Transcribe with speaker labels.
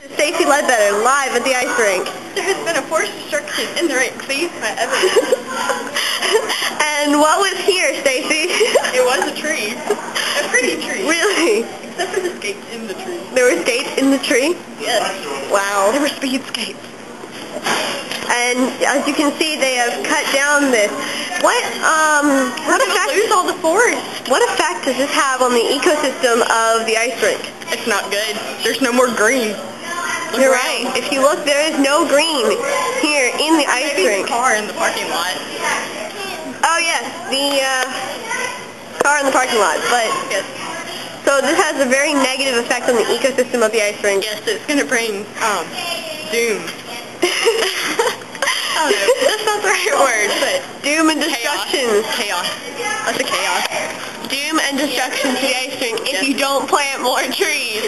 Speaker 1: Stacy Ledbetter, live at the ice rink.
Speaker 2: There has been a forest destruction in the rink. Please, my evidence.
Speaker 1: And what was here, Stacy?
Speaker 2: It was a tree. A pretty tree.
Speaker 1: Really?
Speaker 2: Except for the skates in the tree.
Speaker 1: There were skates in the tree?
Speaker 2: Yes.
Speaker 1: Wow.
Speaker 2: There were speed skates.
Speaker 1: And as you can see, they have cut down this. What effect?
Speaker 2: Lose all the forest.
Speaker 1: What effect does this have on the ecosystem of the ice rink?
Speaker 2: It's not good. There's no more green.
Speaker 1: You're right. If you look, there is no green here in the ice
Speaker 2: Maybe
Speaker 1: rink.
Speaker 2: the car in the parking lot.
Speaker 1: Oh yes, the car in the parking lot. But
Speaker 2: Yes.
Speaker 1: so this has a very negative effect on the ecosystem of the ice rink.
Speaker 2: Yes, it's going to bring doom. I don't know. That's not the right word, but
Speaker 1: Doom and destruction.
Speaker 2: Chaos. That's a chaos.
Speaker 1: Doom and destruction to the ice rink if you don't plant more trees.